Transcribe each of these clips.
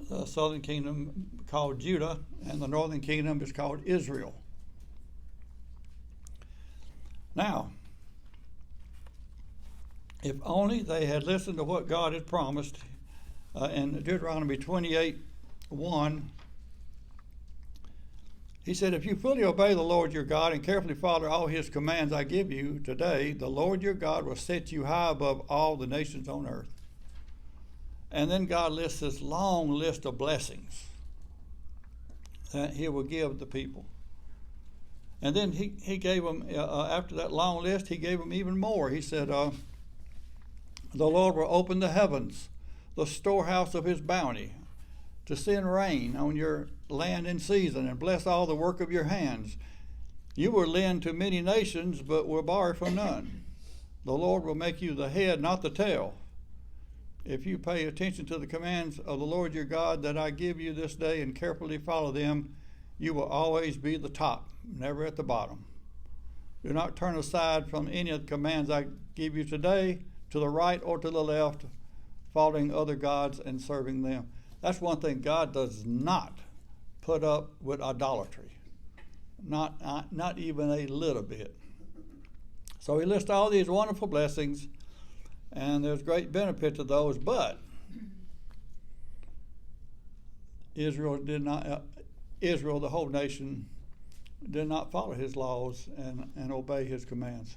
the southern kingdom called Judah, and the northern kingdom is called Israel. Now, if only they had listened to what God had promised in Deuteronomy 28:1, he said, if you fully obey the Lord your God and carefully follow all his commands I give you today, the Lord your God will set you high above all the nations on earth. And then God lists this long list of blessings that he will give the people. And then he gave them, after that long list, he gave them even more. He said, the Lord will open the heavens, the storehouse of his bounty, to send rain on your land in season and bless all the work of your hands. You will lend to many nations, but will borrow from none. The Lord will make you the head, not the tail. If you pay attention to the commands of the Lord your God that I give you this day and carefully follow them, you will always be the top, never at the bottom. Do not turn aside from any of the commands I give you today, to the right or to the left, following other gods and serving them. That's one thing. God does not put up with idolatry. Not even a little bit. So he lists all these wonderful blessings, and there's great benefit to those, but Israel, the whole nation, did not follow his laws and obey his commands.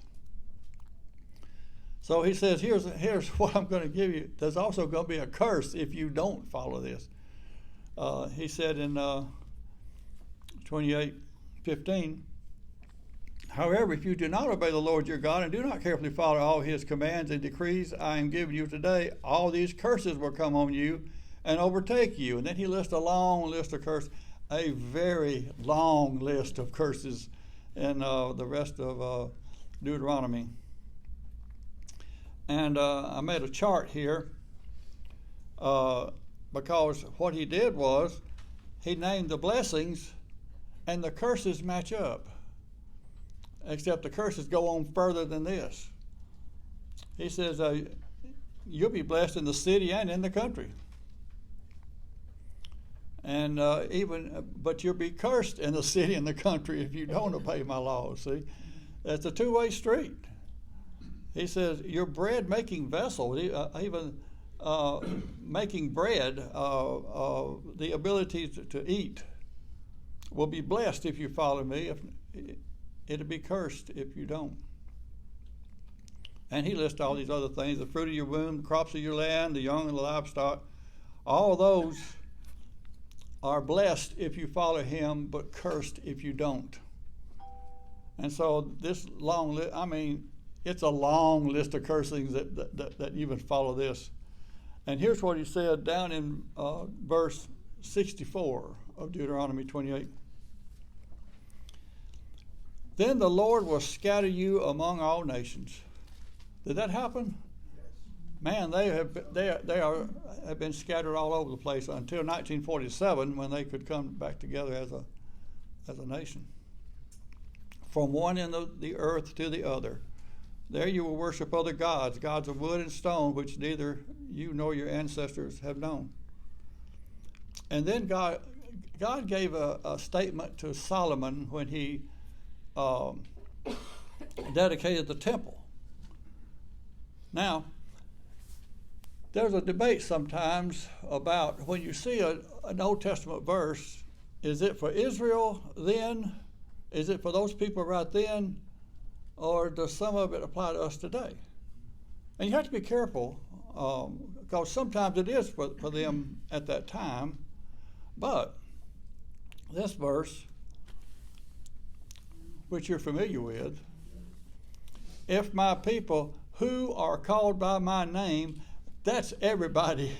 So he says, here's what I'm going to give you. There's also going to be a curse if you don't follow this. He said in 28:15, however, if you do not obey the Lord your God and do not carefully follow all his commands and decrees I am giving you today, all these curses will come on you and overtake you. And then he lists a long list of curses, a very long list of curses in the rest of Deuteronomy. And I made a chart here because what he did was he named the blessings and the curses match up, except the curses go on further than this. He says you'll be blessed in the city and in the country, and but you'll be cursed in the city and the country if you don't obey my laws. See, it's a two-way street. He says your bread making vessel, even making bread, the ability to eat, will be blessed if you follow me. It'll be cursed if you don't. And he lists all these other things: the fruit of your womb, the crops of your land, the young and the livestock. All those are blessed if you follow him, but cursed if you don't. And so this long list, it's a long list of cursings that even follow this. And here's what he said down in verse 64 of Deuteronomy 28. Then the Lord will scatter you among all nations. Did that happen? Man, they have been scattered all over the place until 1947, when they could come back together as a nation. From one end of the earth to the other. There you will worship other gods, gods of wood and stone, which neither you nor your ancestors have known. And then God gave a statement to Solomon when he dedicated the temple. Now, there's a debate sometimes about when you see an Old Testament verse, is it for Israel then? Is it for those people right then? Or does some of it apply to us today? And you have to be careful, because sometimes it is for them at that time. But this verse, which you're familiar with, if my people who are called by my name, that's everybody.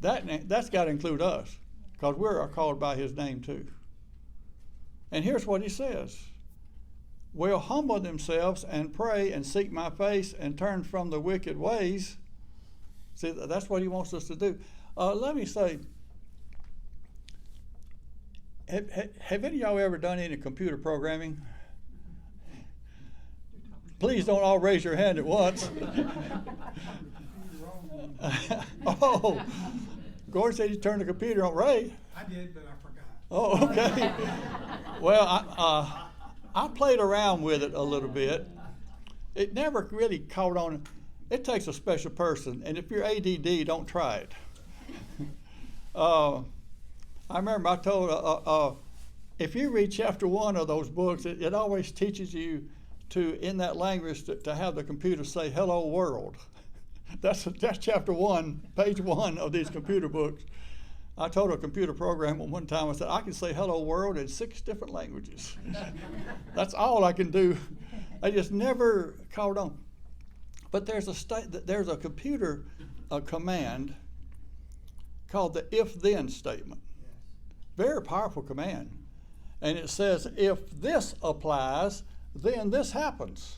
That's got to include us, because we're called by his name too. And here's what he says. Will humble themselves and pray and seek my face and turn from the wicked ways. See, that's what he wants us to do. Let me say, have any of y'all ever done any computer programming? Please don't all raise your hand at once. Oh, Gordon said he turned the computer on. Ray? I did, but I forgot. Oh, okay. Well, I played around with it a little bit. It never really caught on. It takes a special person, and if you're ADD, don't try it. I remember I told, if you read chapter 1 of those books, it always teaches you to, in that language, to have the computer say, "Hello, world." That's chapter 1, page 1 of these computer books. I told a computer program one time, I said, I can say "hello world" in 6 different languages. That's all I can do. I just never caught on. But there's a computer command called the if-then statement. Very powerful command. And it says, if this applies, then this happens.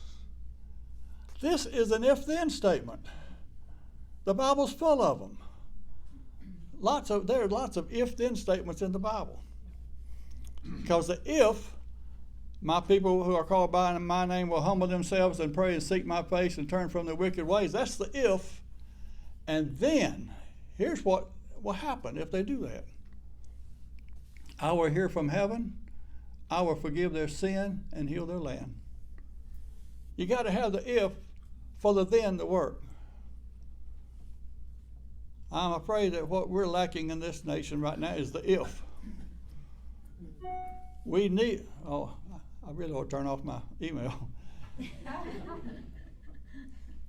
This is an if-then statement. The Bible's full of them. There are lots of if-then statements in the Bible. Because the if, my people who are called by my name will humble themselves and pray and seek my face and turn from their wicked ways. That's the if. And then, here's what will happen if they do that. I will hear from heaven. I will forgive their sin and heal their land. You got to have the if for the then to work. I'm afraid that what we're lacking in this nation right now is the if. We need, I really ought to turn off my email.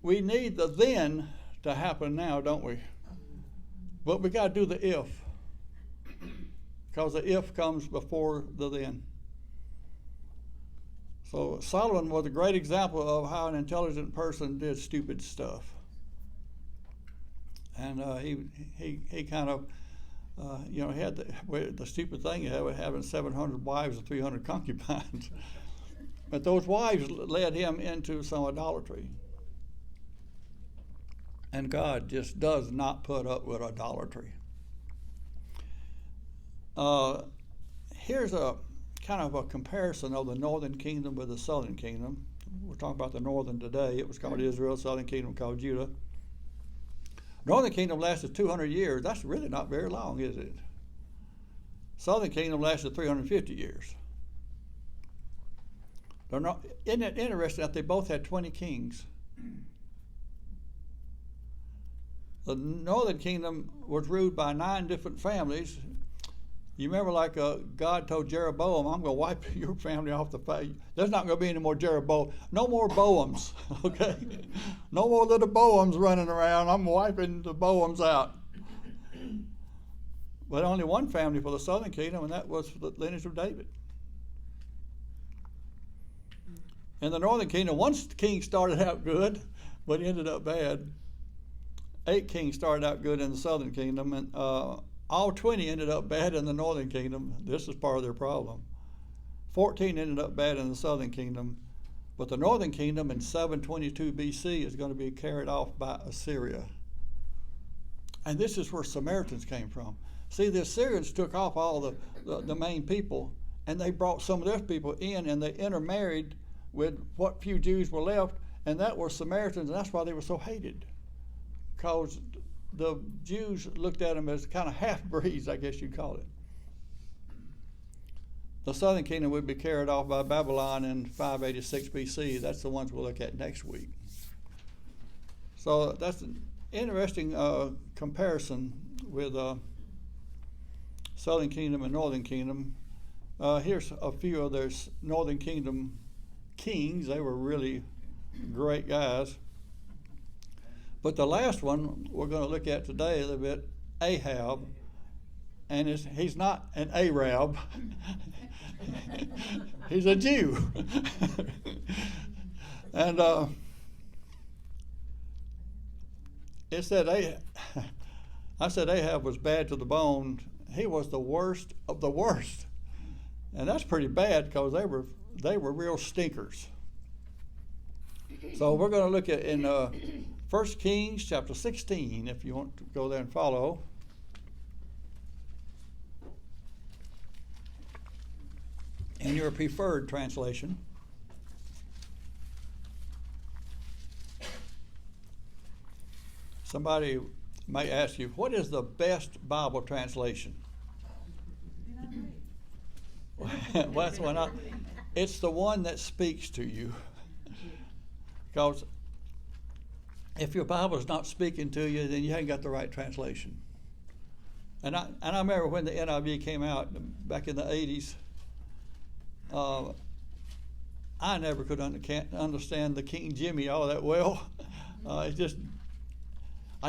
We need the then to happen now, don't we? But we got to do the if. Because the if comes before the then. So Solomon was a great example of how an intelligent person did stupid stuff. And he kind of, he had the stupid thing of having 700 wives and 300 concubines. But those wives led him into some idolatry. And God just does not put up with idolatry. Here's a kind of a comparison of the northern kingdom with the southern kingdom. We're talking about the northern today. It was called Israel, southern kingdom called Judah. Northern kingdom lasted 200 years. That's really not very long, is it? Southern kingdom lasted 350 years. Isn't it interesting that they both had 20 kings? The northern kingdom was ruled by 9 different families. You remember, like God told Jeroboam, I'm going to wipe your family off the face. There's not going to be any more Jeroboam. No more Boams, okay? No more little Boams running around. I'm wiping the Boams out. But only one family for the southern kingdom, and that was the lineage of David. In the northern kingdom, one king started out good, but ended up bad. 8 kings started out good in the southern kingdom, and all 20 ended up bad in the northern kingdom. This is part of their problem. 14 ended up bad in the southern kingdom, but the northern kingdom in 722 BC is going to be carried off by Assyria. And this is where Samaritans came from. See, the Assyrians took off all the main people, and they brought some of their people in, and they intermarried with what few Jews were left, and that were Samaritans, and that's why they were so hated. Because the Jews looked at them as kind of half-breeds, I guess you'd call it. The southern kingdom would be carried off by Babylon in 586 BC. That's the ones we'll look at next week. So that's an interesting comparison with southern kingdom and northern kingdom. Here's a few of their northern kingdom kings. They were really great guys. But the last one we're going to look at today a little bit, Ahab, and he's not an Arab. He's a Jew. And it said I said Ahab was bad to the bone. He was the worst of the worst, and that's pretty bad because they were real stinkers. So we're going to look at in 1 Kings chapter 16, if you want to go there and follow. In your preferred translation. Somebody may ask you, what is the best Bible translation? Well, that's one. It's the one that speaks to you. Because if your Bible's not speaking to you, then you haven't got the right translation. And I remember when the NIV came out back in the 80s, I never could understand the King Jimmy all that well. I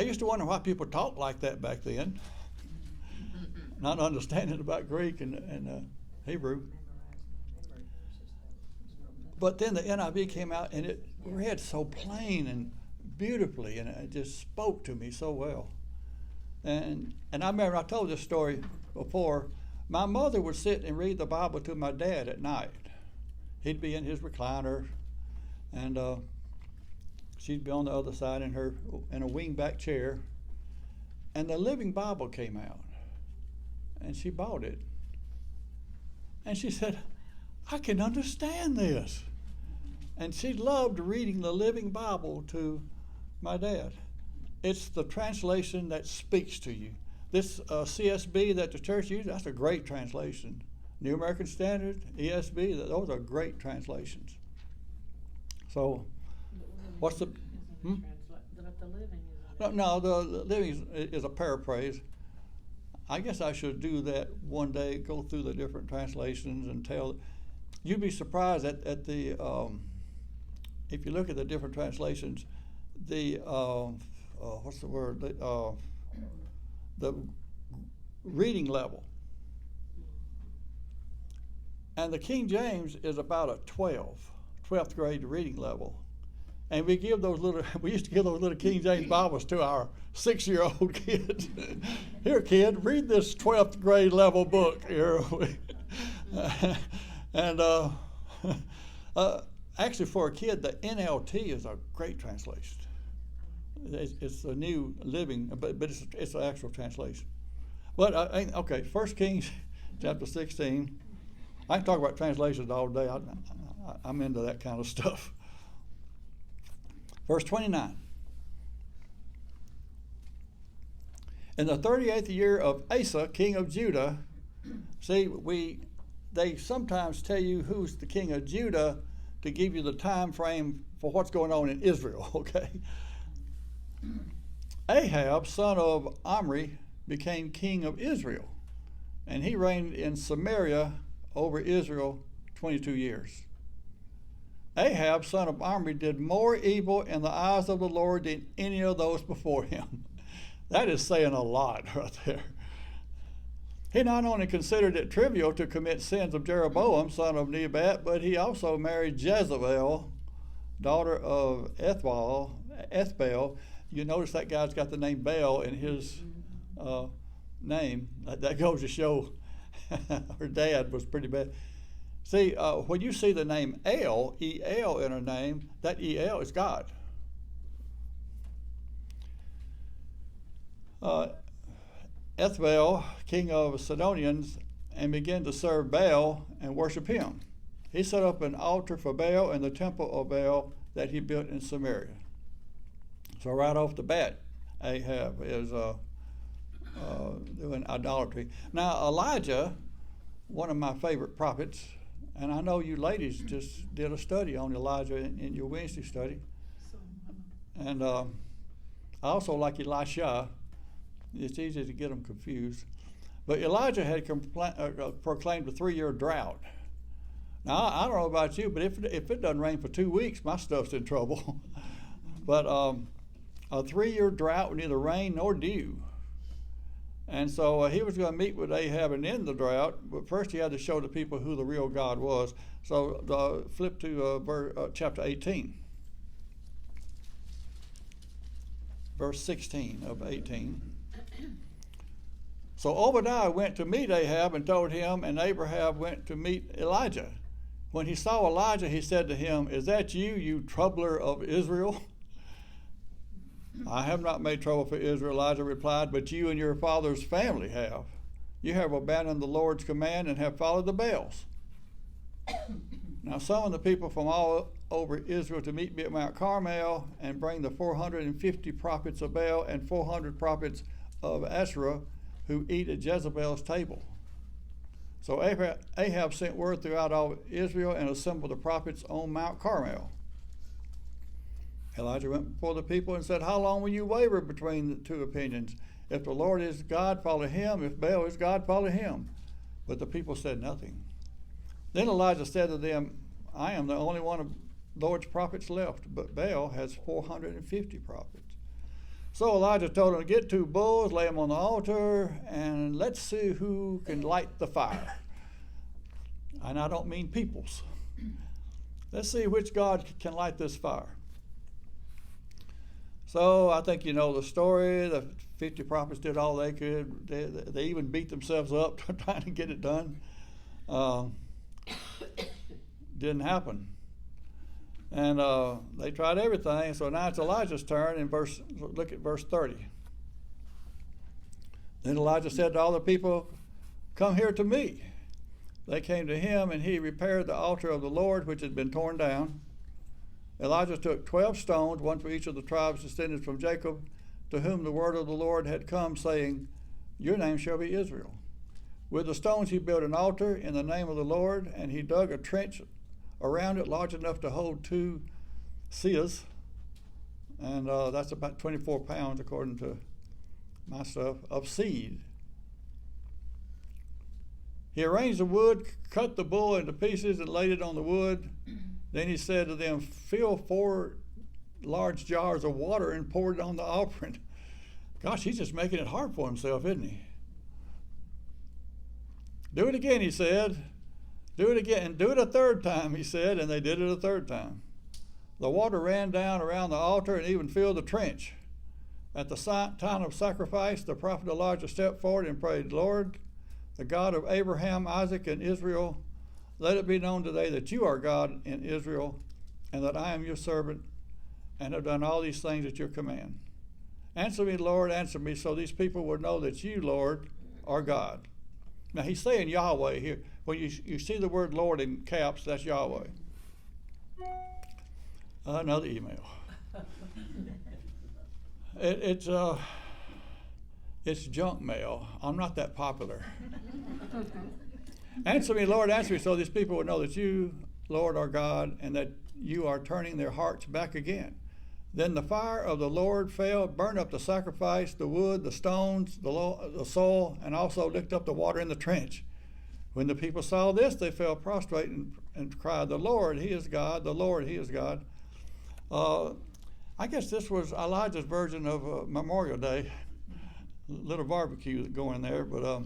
used to wonder why people talked like that back then, not understanding about Greek and Hebrew. But then the NIV came out and it read so plain and beautifully, and it just spoke to me so well. And I remember I told this story before. My mother would sit and read the Bible to my dad at night. He'd be in his recliner, and she'd be on the other side in a wingback chair. And the Living Bible came out, and she bought it. And she said, "I can understand this." And she loved reading the Living Bible to my dad. It's the translation that speaks to you. This CSB that the church uses, that's a great translation. New American Standard, ESV, those are great translations. So, what's the... No, the Living is a paraphrase. I guess I should do that one day, go through the different translations and tell. You'd be surprised at the, if you look at the different translations, the, what's the word? The reading level. And the King James is about a 12th grade reading level. And we used to give those little King James Bibles to our 6-year-old kids. Here, kid, read this 12th grade level book here. And actually, for a kid, the NLT is a great translation. It's a New Living, but it's an actual translation. But okay, 1 Kings chapter 16. I can talk about translations all day. I'm into that kind of stuff. Verse 29. In the 38th year of Asa, king of Judah, they sometimes tell you who's the king of Judah to give you the time frame for what's going on in Israel, okay? Ahab, son of Omri, became king of Israel, and he reigned in Samaria over Israel 22 years. Ahab, son of Omri, did more evil in the eyes of the Lord than any of those before him. That is saying a lot right there. He not only considered it trivial to commit sins of Jeroboam, son of Nebat, but he also married Jezebel, daughter of Ethbaal. You notice that guy's got the name Baal in his name. That goes to show her dad was pretty bad. See, when you see the name El, E-L in her name, that E-L is God. Ethbaal, king of Sidonians, and began to serve Baal and worship him. He set up an altar for Baal in the temple of Baal that he built in Samaria. So right off the bat, Ahab is doing idolatry. Now Elijah, one of my favorite prophets, and I know you ladies just did a study on Elijah in your Wednesday study. And I also like Elisha. It's easy to get them confused. But Elijah had proclaimed a 3-year drought. Now, I don't know about you, but if it doesn't rain for 2 weeks, my stuff's in trouble. But a 3-year drought with neither rain nor dew. And so he was going to meet with Ahab and end the drought, but first he had to show the people who the real God was. So flip to chapter 18. Verse 16 of 18. So Obadiah went to meet Ahab and told him, and Abraham went to meet Elijah. When he saw Elijah, he said to him, "Is that you, you troubler of Israel?" "I have not made trouble for Israel," Elijah replied, "but you and your father's family have. You have abandoned the Lord's command and have followed the Baals." Now summon the people from all over Israel to meet me at Mount Carmel, and bring the 450 prophets of Baal and 400 prophets of Asherah who eat at Jezebel's table. So Ahab sent word throughout all Israel and assembled the prophets on Mount Carmel. Elijah went before the people and said, how long will you waver between the two opinions? If the Lord is God, follow him. If Baal is God, follow him. But the people said nothing. Then Elijah said to them, I am the only one of the Lord's prophets left, but Baal has 450 prophets. So Elijah told them to get 2 bulls, lay them on the altar, and let's see who can light the fire. And I don't mean peoples. Let's see which God can light this fire. So I think you know the story. The 50 prophets did all they could. They even beat themselves up trying to get it done. Didn't happen. And they tried everything. So now it's Elijah's turn. Look at verse 30. Then Elijah said to all the people, come here to me. They came to him, and he repaired the altar of the Lord, which had been torn down. Elijah took 12 stones, one for each of the tribes descended from Jacob, to whom the word of the Lord had come, saying, your name shall be Israel. With the stones he built an altar in the name of the Lord, and he dug a trench around it large enough to hold 2 seahs, and that's about 24 pounds according to my stuff, of seed. He arranged the wood, cut the bull into pieces, and laid it on the wood. Then he said to them, fill 4 large jars of water and pour it on the offering. Gosh, he's just making it hard for himself, isn't he? Do it again, he said. Do it again. Do it a 3rd time, he said, and they did it a 3rd time. The water ran down around the altar and even filled the trench. At the time of sacrifice, the prophet Elijah stepped forward and prayed, Lord, the God of Abraham, Isaac, and Israel, let it be known today that you are God in Israel, and that I am your servant, and have done all these things at your command. Answer me, Lord, answer me, so these people will know that you, Lord, are God. Now he's saying Yahweh here. When you see the word Lord in caps, that's Yahweh. Another email. It's junk mail. I'm not that popular. Answer me, Lord, answer me, so these people will know that you, Lord, are God, and that you are turning their hearts back again. Then the fire of the Lord fell, burned up the sacrifice, the wood, the stones, the soil, and also licked up the water in the trench. When the people saw this, they fell prostrate and cried, the Lord, he is God, the Lord, he is God. I guess this was Elijah's version of Memorial Day. Little barbecue going there, but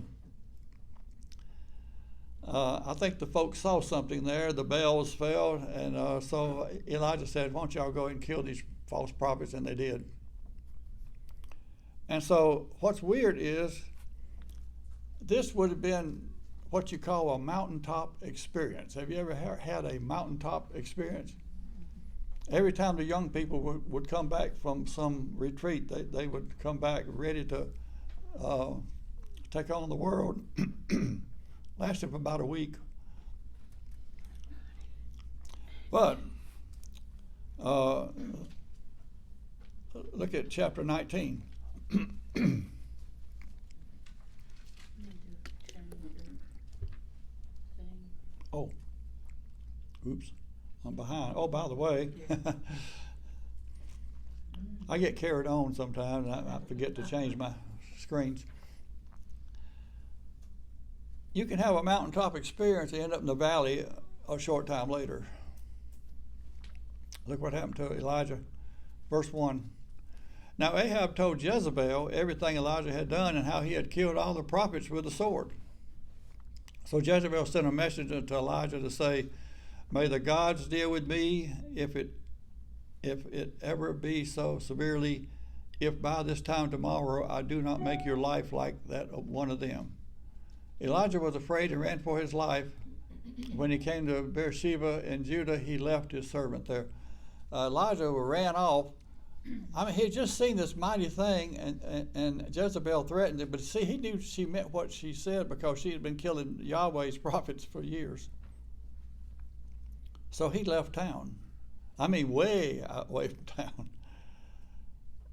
I think the folks saw something there. The bells fell, and so Elijah said, why don't y'all go and kill these false prophets, and they did. And so what's weird is this would have been what you call a mountaintop experience. Have you ever had a mountaintop experience? Every time the young people would come back from some retreat, they would come back ready to take on the world. Lasted for about a week. But look at chapter 19. Oh, oops, I'm behind. Oh, by the way, I get carried on sometimes, and I forget to change my screens. You can have a mountaintop experience and end up in the valley a short time later. Look what happened to Elijah. Verse 1. Now Ahab told Jezebel everything Elijah had done and how he had killed all the prophets with the sword. So Jezebel sent a messenger to Elijah to say, may the gods deal with me if it ever be so severely, if by this time tomorrow I do not make your life like that of one of them. Elijah was afraid and ran for his life. When he came to Beersheba in Judah, he left his servant there. Elijah ran off. I mean, he had just seen this mighty thing, and Jezebel threatened it. But see, he knew she meant what she said because she had been killing Yahweh's prophets for years. So he left town. I mean, way away from town.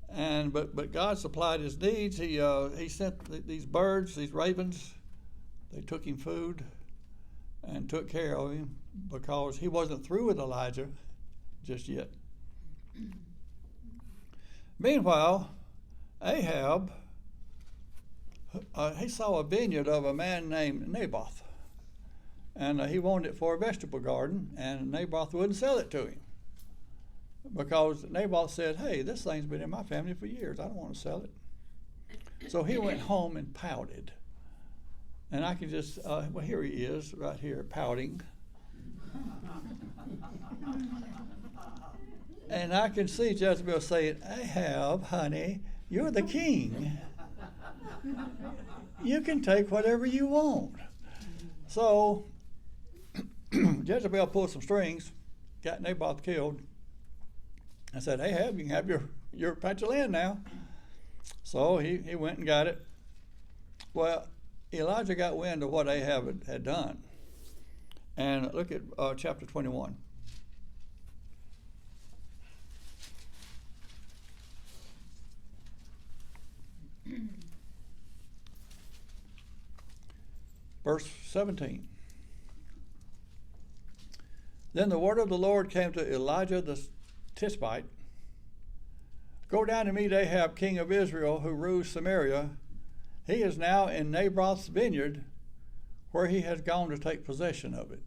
And but God supplied his needs. He sent these birds, these ravens. They took him food and took care of him because he wasn't through with Elijah just yet. Meanwhile, Ahab, he saw a vineyard of a man named Naboth. And he wanted it for a vegetable garden, and Naboth wouldn't sell it to him. Because Naboth said, hey, this thing's been in my family for years. I don't want to sell it. So he went home and pouted. And I can just, well, here he is, right here, pouting. And I can see Jezebel saying, Ahab, honey, you're the king. You can take whatever you want. So Jezebel pulled some strings, got Naboth killed, and said, Ahab, you can have your patch of land now. So he went and got it. Well, Elijah got wind of what Ahab had done. And look at chapter 21. Verse 17. Then the word of the Lord came to Elijah the Tishbite. Go down to meet Ahab, king of Israel, who rules Samaria. He is now in Naboth's vineyard, where he has gone to take possession of it.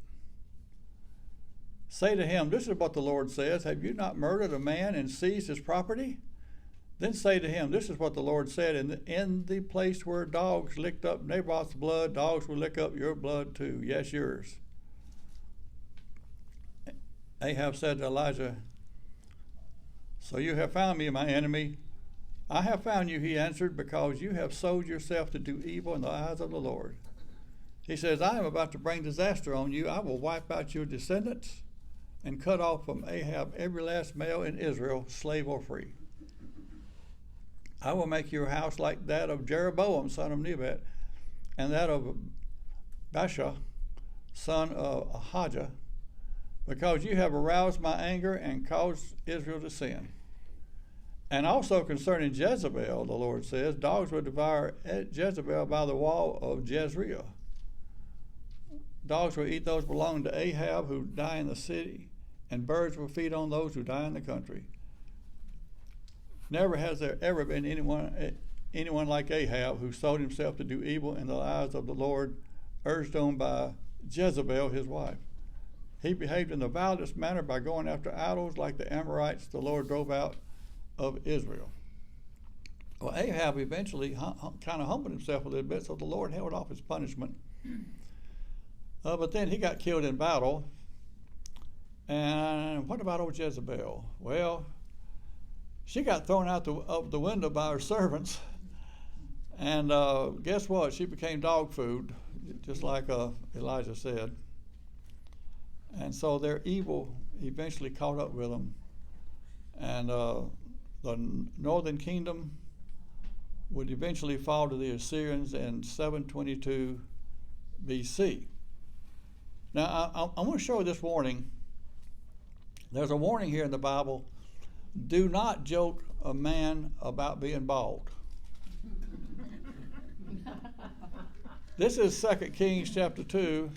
Say to him, this is what the Lord says, have you not murdered a man and seized his property? Then say to him, this is what the Lord said, in the place where dogs licked up Naboth's blood, dogs will lick up your blood too. Yes, yours. Ahab said to Elijah, so you have found me, my enemy. I have found you, he answered, because you have sold yourself to do evil in the eyes of the Lord. He says, I am about to bring disaster on you. I will wipe out your descendants and cut off from Ahab every last male in Israel, slave or free. I will make your house like that of Jeroboam, son of Nebat, and that of Baasha, son of Ahijah, because you have aroused my anger and caused Israel to sin. And also concerning Jezebel, the Lord says, dogs will devour Jezebel by the wall of Jezreel. Dogs will eat those belonging to Ahab who die in the city, and birds will feed on those who die in the country. Never has there ever been anyone like Ahab who sold himself to do evil in the eyes of the Lord, urged on by Jezebel, his wife. He behaved in the vilest manner by going after idols like the Amorites the Lord drove out of Israel. Well, Ahab eventually kind of humbled himself a little bit, so the Lord held off his punishment. But then he got killed in battle. And what about old Jezebel? Well, she got thrown out of the window by her servants. And guess what? She became dog food, just like Elijah said. And so their evil eventually caught up with them. And the northern kingdom would eventually fall to the Assyrians in 722 BC. Now, I want to show you this warning. There's a warning here in the Bible. Do not joke a man about being bald. This is 2 Kings chapter 2.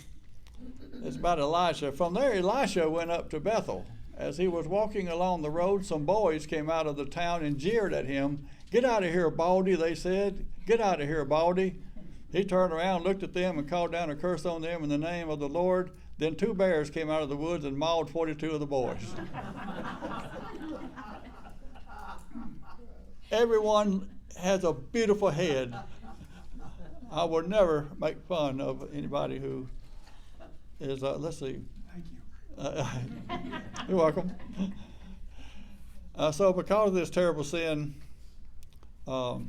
It's about Elisha. From there, Elisha went up to Bethel. As he was walking along the road, some boys came out of the town and jeered at him. Get out of here, Baldy, they said. Get out of here, Baldy. He turned around, looked at them, and called down a curse on them in the name of the Lord. Then 2 bears came out of the woods and mauled 42 of the boys. Everyone has a beautiful head. I will never make fun of anybody who is, let's see. Thank you. You're welcome. So because of this terrible sin, the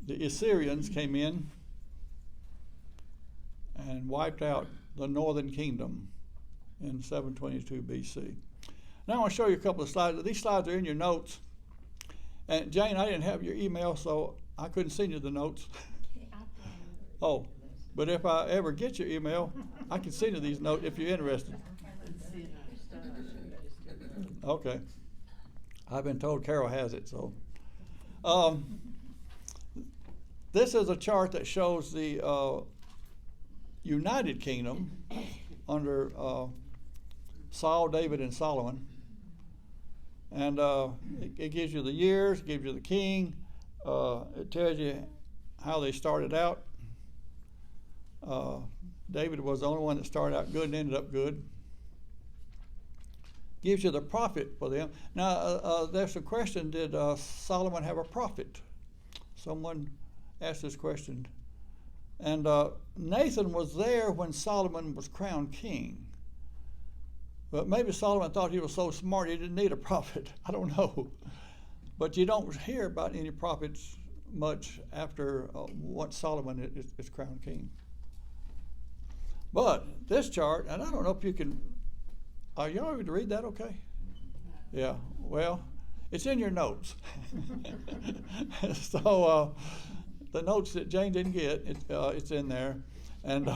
Assyrians came in and wiped out the northern kingdom in 722 BC. Now I want to show you a couple of slides. These slides are in your notes. And Jane, I didn't have your email, so I couldn't send you the notes. Oh, But if I ever get your email, I can send you these notes if you're interested. Okay. I've been told Carol has it, so. This is a chart that shows the United Kingdom under Saul, David, and Solomon. And it gives you the years, gives you the king. It tells you how they started out. David was the only one that started out good and ended up good. Gives you the prophet for them. Now, there's a question, did Solomon have a prophet? Someone asked this question. And Nathan was there when Solomon was crowned king. But maybe Solomon thought he was so smart he didn't need a prophet. I don't know. But you don't hear about any prophets much after what Solomon is crowned king. But this chart, and I don't know if you can, are you able to read that okay? Yeah, well, it's in your notes. So the notes that Jane didn't get, it's in there. And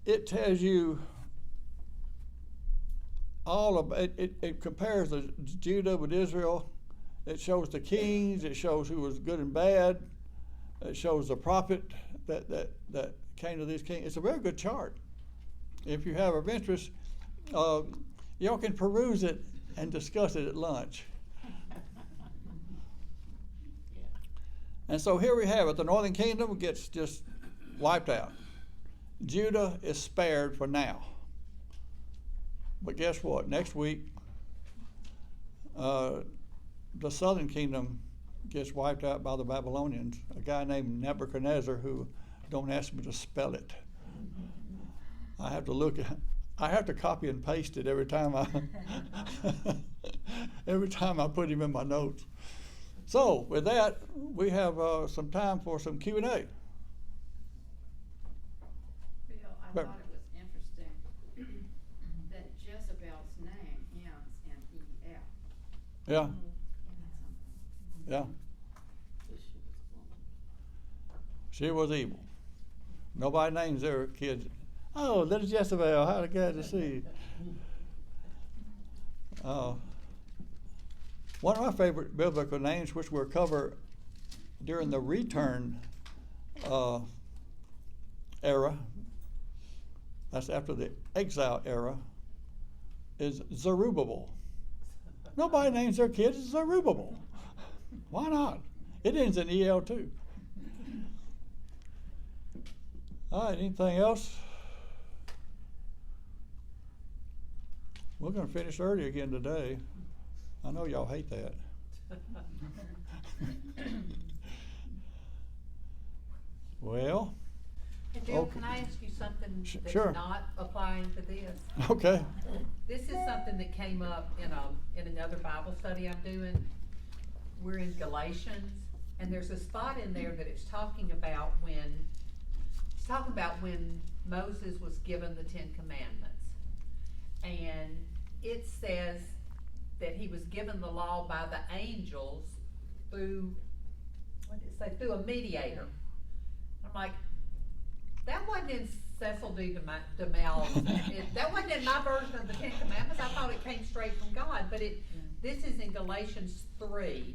it tells you all of it compares the Judah with Israel. It shows the kings. It shows who was good and bad. It shows the prophet that came to these kings. It's a very good chart. If you have of interest, y'all can peruse it and discuss it at lunch. And so here we have it. The northern kingdom gets just wiped out. Judah is spared for now. But guess what? Next week, the southern kingdom gets wiped out by the Babylonians. A guy named Nebuchadnezzar, who, don't ask me to spell it. I have to look at, I have to copy and paste it every time I put him in my notes. So with that, we have some time for some Q&A. Bill, I thought it was interesting that Jezebel's name ends in E-L. Yeah. Yeah. She was evil. Nobody names their kids, oh, little Jezebel, how glad to see you. One of my favorite biblical names, which we'll cover during the return era, that's after the exile era, is Zerubbabel. Nobody names their kids Zerubbabel. Why not? It ends in EL too. All right, anything else? We're going to finish early again today. I know y'all hate that. Well. Hey Bill, okay. Can I ask you something that's sure. not applying to this? Okay. This is something that came up in another Bible study I'm doing. We're in Galatians, and there's a spot in there that it's talking about when Moses was given the 10 Commandments. And it says that he was given the law by the angels through, what did it say, through a mediator. I'm like, that wasn't in Cecil D. DeMille. That wasn't in my version of the 10 Commandments. I thought it came straight from God, but this is in Galatians 3.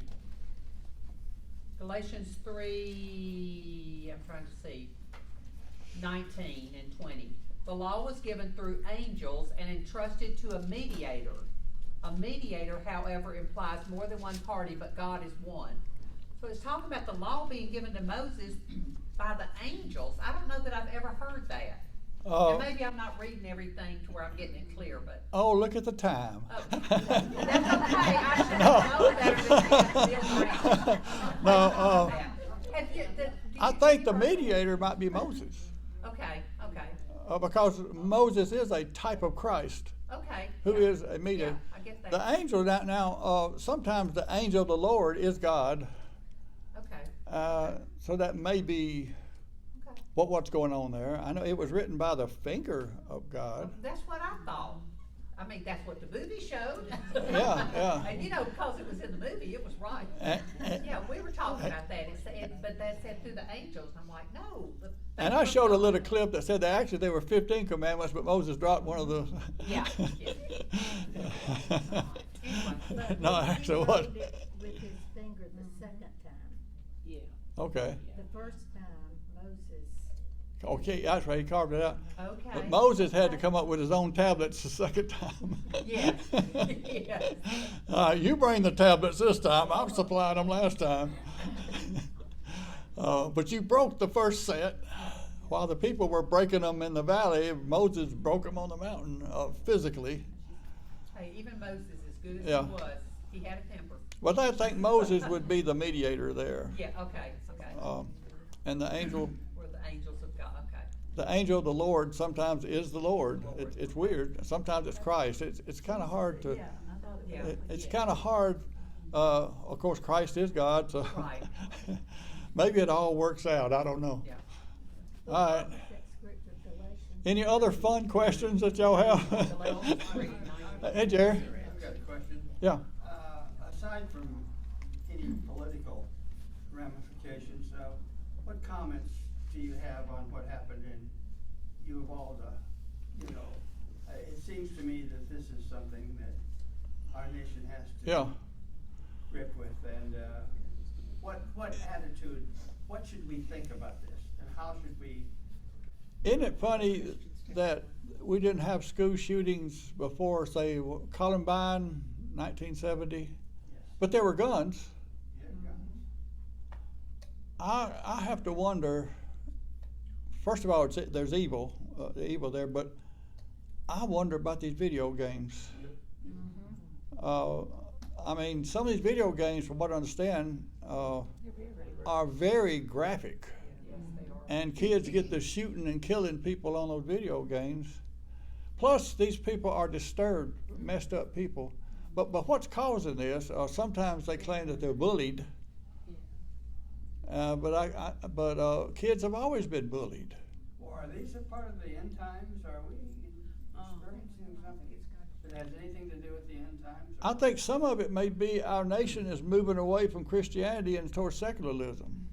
Galatians 3, I'm trying to see, 19 and 20. The law was given through angels and entrusted to a mediator. A mediator, however, implies more than one party, but God is one. So it's talking about the law being given to Moses by the angels. I don't know that I've ever heard that. And maybe I'm not reading everything to where I'm getting it clear, but. Oh, look at the time. Oh, that's okay. I should know better than No, did I you think the hear- mediator might be Moses. Okay. Because Moses is a type of Christ, Okay. who yeah. is a mediator. Yeah, I get that. The angel now, sometimes the angel of the Lord is God. Okay. So that may be Okay. what's going on there. I know it was written by the finger of God. That's what I thought. I mean, that's what the movie showed. Yeah. And because it was in the movie, it was right. Yeah, we were talking about that. But but that said through the angels, I'm like, no. And I showed a little clip that said that actually there were 15 commandments, but Moses dropped one of the. Yeah, yeah. But No, he actually, wrote what? it with his finger the second time. Yeah. Okay. The first time, Moses, Okay, that's right. He carved it out. Okay. But Moses had to come up with his own tablets the second time. Yes, yes. You bring the tablets this time. I've supplied them last time. But you broke the first set. While the people were breaking them in the valley, Moses broke them on the mountain physically. Hey, even Moses, as good as Yeah. he was, he had a temper. But I think Moses would be the mediator there. Yeah, okay, okay. And the angel, We're the angels of God, okay. the angel of the Lord sometimes is the Lord. It's weird. Sometimes it's Christ. It's kind of hard to. yeah, I thought it Yeah. was. It's kind of hard. Of course, Christ is God, so Right. maybe it all works out. I don't know. Yeah. All right. That scripture, Galatians. Any other fun questions that y'all have? Galatians 3:9. Hey, Jerry. I've got a question. Yeah. Aside from any political ramifications, what comments do you have on what happened in Uvalde? It seems to me that this is something that our nation has to Yeah. grip with. And what attitude, what should we think about this? And how should we? Isn't it funny that we didn't have school shootings before, say, Columbine, 1970? Yes. But there were guns. Yeah, guns. I have to wonder. First of all, there's evil there, but I wonder about these video games. I mean, some of these video games, from what I understand, are very graphic, Yes, they are. and kids get to shooting and killing people on those video games. Plus, these people are disturbed, messed up people. But what's causing this? Sometimes they claim that they're bullied. But kids have always been bullied. Well, are these a part of the end times? Are we experiencing something that has anything to do with the end times? I think some of it may be our nation is moving away from Christianity and towards secularism.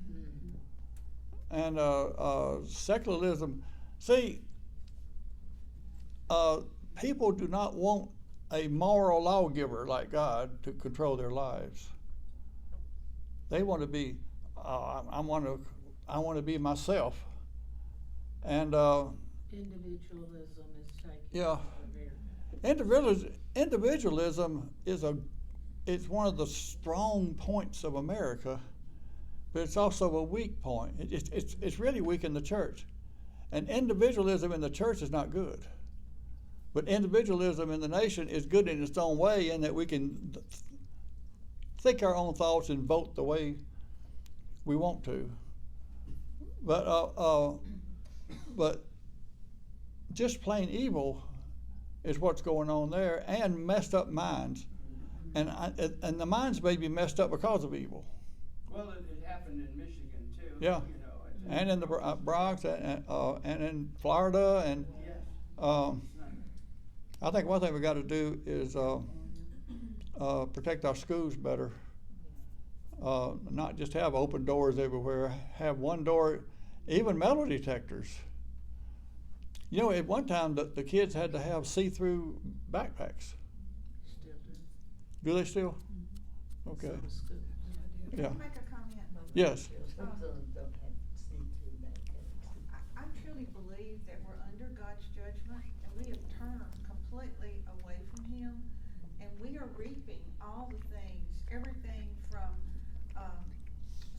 And secularism, see, people do not want a moral lawgiver like God to control their lives. They want to be, I want to be myself. And Individualism is taking. Yeah. over. individualism it's one of the strong points of America, but it's also a weak point. It's really weak in the church. And individualism in the church is not good. But individualism in the nation is good in its own way, in that we can think our own thoughts and vote the way we want to. But just plain evil is what's going on there, and messed up minds. And the minds may be messed up because of evil. Well, it happened in Michigan too. Yeah. And in the Bronx, and in Florida, and Yes. I think one thing we got to do is protect our schools better. Not just have open doors everywhere. Have one door, even metal detectors. You know, at one time the kids had to have see-through backpacks. Still do. Do they still? Okay. Some school. Yeah. Can I make a comment? Yes. I truly believe that we're under God's judgment and we have turned completely away from Him. And we are reaping all the things, everything from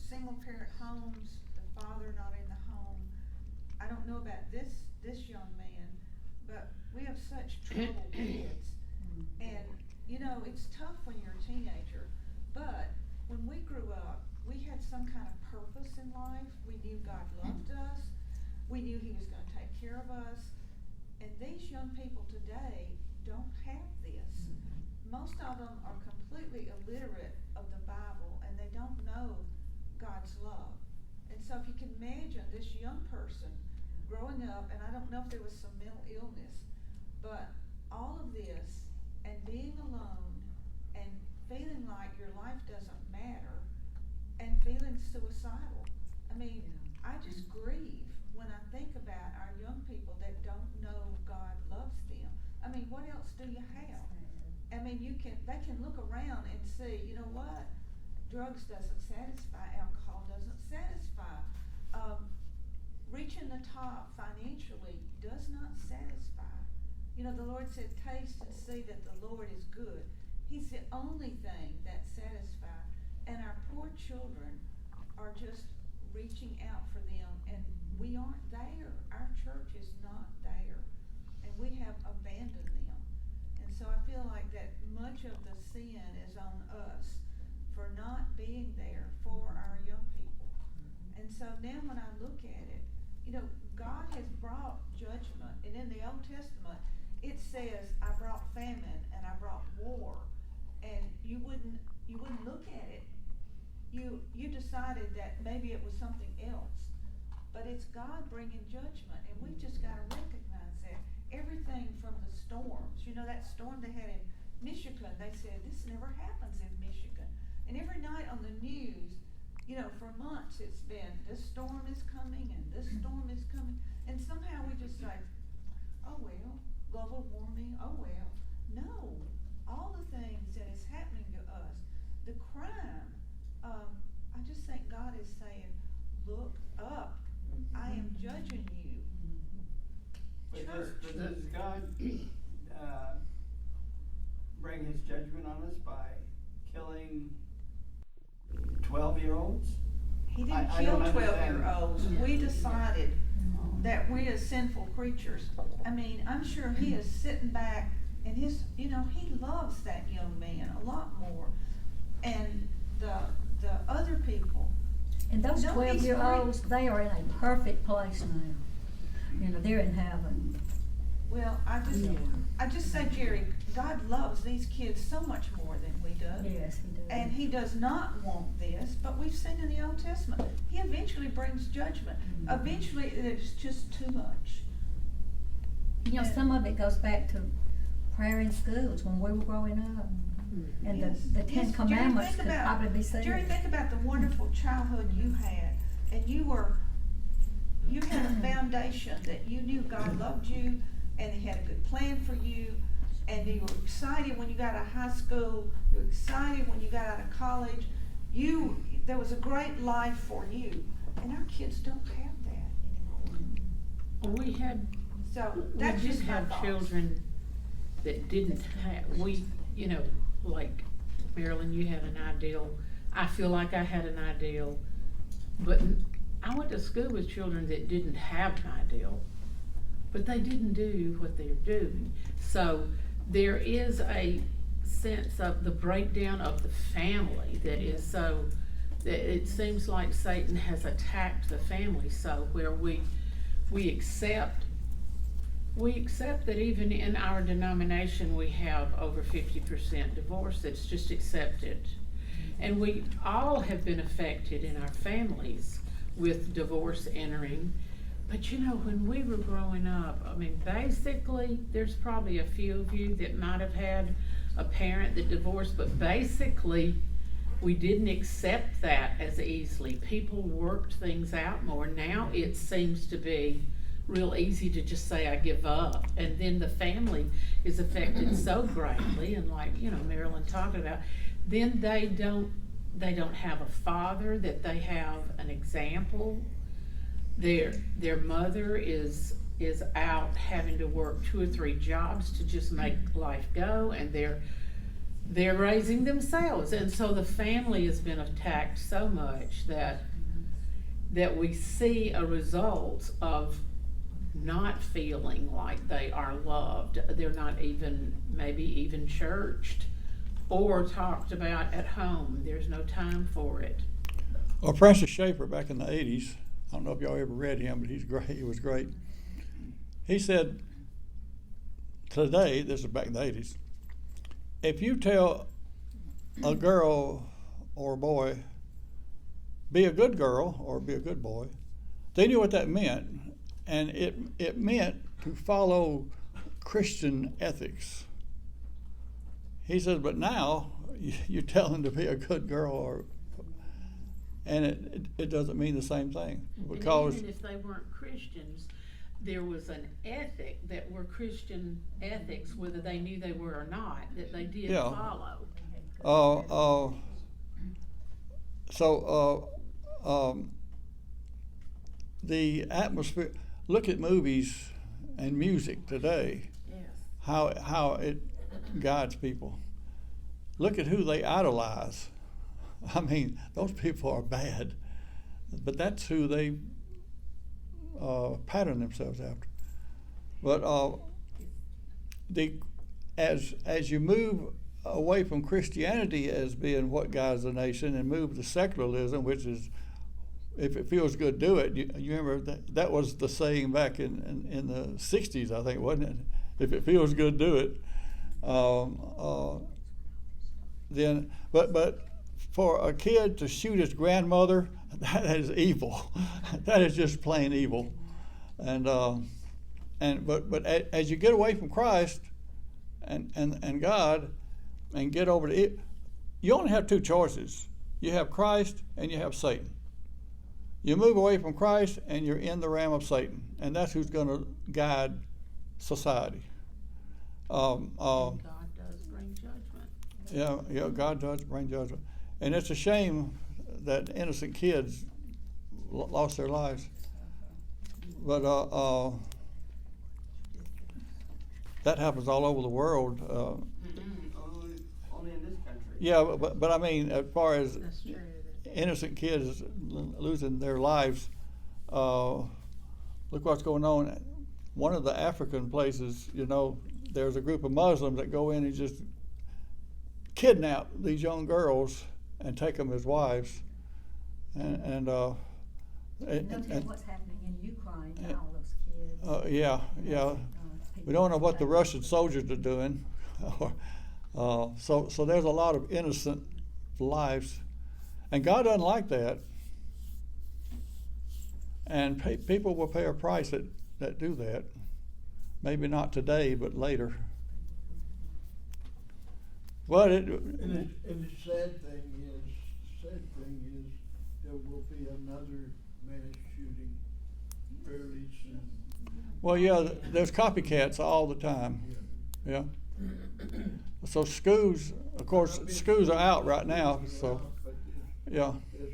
single parent homes, the father not in the home. I don't know about this young man, but we have such troubled kids. And you know, it's tough when you're a teenager, but when we grew up, we had some kind of purpose in life. We knew God loved us. We knew He was going to take care of us. And these young people today don't have this. Most of them are completely illiterate of the Bible, and they don't know God's love. And so if you can imagine this young person growing up, and I don't know if there was some mental illness, but all of this, and being alone, and feeling like your life doesn't matter, and feeling suicidal. what else do you have? I mean, they can look around and see, you know what? Drugs doesn't satisfy, alcohol doesn't satisfy. Reaching the top financially does not satisfy. You know, the Lord said, taste and see that the Lord is good. He's the only thing that satisfies. And our poor children are just reaching out for them, and we aren't there. Our church is not there, and we have abandoned them. And so I feel like that much of the sin is on us for not being there for our young people. And so now when I look at it, you know, God has brought judgment, and in the Old Testament it says, I brought famine and I brought war, and you wouldn't look at it. You decided that maybe it was something else, but it's God bringing judgment, and we've just got to recognize that. Everything from the storms, you know, that storm they had in Michigan, they said this never happens in Michigan, and every night on the news, you know, for months it's been, this storm is coming and this storm is coming, and somehow we just say, oh well, global warming, oh well. No, all the things that is happening to us, the crime, I just think God is saying, look up, I am judging you. But does God bring his judgment on us by killing 12-year-olds? He didn't I kill don't understand. 12-year-olds. We decided that we as sinful creatures, I mean, I'm sure he is sitting back and he loves that young man a lot more. And the other people, And those No, he's 12-year-olds, they are in a perfect place now. You know, they're in heaven. well, I just say, Jerry, God loves these kids so much more than we do. Yes, he does. And he does not want this, but we've seen in the Old Testament, he eventually brings judgment. Eventually, it's just too much. You know, some of it goes back to prayer in schools when we were growing up. And Yes. the Ten Yes, Jerry, Commandments think could about- probably be said. Jerry, think about the wonderful childhood you had, and you had a foundation that you knew God loved you, and he had a good plan for you, and you were excited when you got out of high school, you were excited when you got out of college. There was a great life for you, and our kids don't have that anymore. We had, So we that's did just my have thoughts. children that didn't have, you know, like Marilyn, you had an ideal. I feel like I had an ideal, but I went to school with children that didn't have an ideal, but they didn't do what they're doing. So there is a sense of the breakdown of the family that is so, that it seems like Satan has attacked the family so where we accept that even in our denomination we have over 50% divorce. It's just accepted. And we all have been affected in our families with divorce entering. But you know, when we were growing up, I mean, basically, there's probably a few of you that might have had a parent that divorced, but basically, we didn't accept that as easily. People worked things out more. Now it seems to be real easy to just say, I give up. And then the family is affected so greatly, and like, you know, Marilyn talked about, then they don't have a father, that they have an example. Their mother is out having to work 2 or 3 jobs to just make life go, and they're raising themselves. And so the family has been attacked so much that we see a result of not feeling like they are loved. They're not maybe even churched or talked about at home. There's no time for it. Well, Francis Schaeffer back in the 80s, I don't know if y'all ever read him, but he's great. He was great. He said, today, this is back in the 80s, if you tell a girl or a boy, be a good girl or be a good boy, they knew what that meant. And it meant to follow Christian ethics. He says, but now you tell them to be a good girl, and it doesn't mean the same thing. Because and even if they weren't Christians, there was an ethic that were Christian ethics, whether they knew they were or not, that they did Yeah. follow. The atmosphere. Look at movies and music today. Yes. How it guides people. Look at who they idolize. I mean, those people are bad, but that's who they pattern themselves after. But as you move away from Christianity as being what guides the nation and move to secularism, which is, if it feels good, do it. You remember that was the saying back in the 60s, I think, wasn't it? If it feels good, do it. Then, but for a kid to shoot his grandmother, that is evil. That is just plain evil. But as you get away from Christ and God and get over to it, you only have two choices. You have Christ and you have Satan. You move away from Christ and you're in the realm of Satan, and that's who's going to guide society. God does bring judgment. Yeah, God does bring judgment, and it's a shame that innocent kids lost their lives. But that happens all over the world. Only in this country. Yeah, but I mean, as far as That's true. innocent kids losing their lives, look what's going on. One of the African places, there's a group of Muslims that go in and just kidnap these young girls and take them as wives. And Notice what's happening in Ukraine now, those kids. yeah. We don't know what the Russian soldiers are doing. So there's a lot of innocent lives. And God doesn't like that. And people will pay a price that do that. Maybe not today, but later. But And the sad thing is there will be another mass shooting fairly soon. well, yeah, there's copycats all the time. Yeah. So schools, of course, schools are out right now. So yeah. There's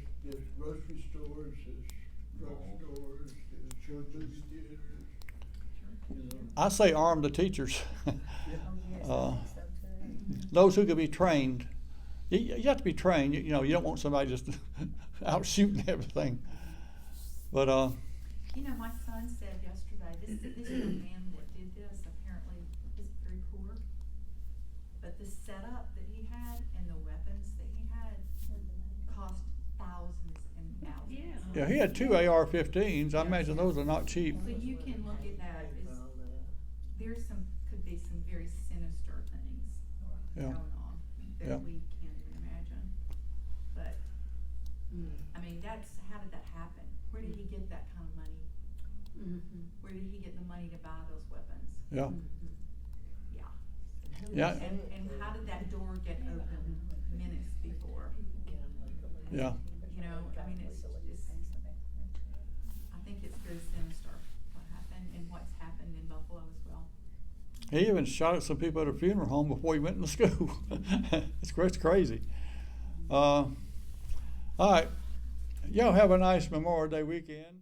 grocery stores, there's drugstores, there's movie theaters. I say arm the teachers. Oh, yes, I Uh, think so too. Those who can be trained. You have to be trained. You don't want somebody just out shooting everything. But My son said yesterday, this young man that did this apparently is very poor. But the setup that he had and the weapons that he had cost thousands and thousands. yeah, he had two AR-15s. I imagine those are not cheap. So you can look at that as, could be some very sinister things Yeah. going on that Yeah. we can't even imagine. But, how did that happen? Where did he get that kind of money? Mm-hmm. Where did he get the money to buy those weapons? Yeah. Yeah. Yeah. And how did that door get open minutes before? Yeah. I think it's very sinister what happened and what's happened in Buffalo as well. He even shot at some people at a funeral home before he went into school. It's crazy. All right. Y'all have a nice Memorial Day weekend.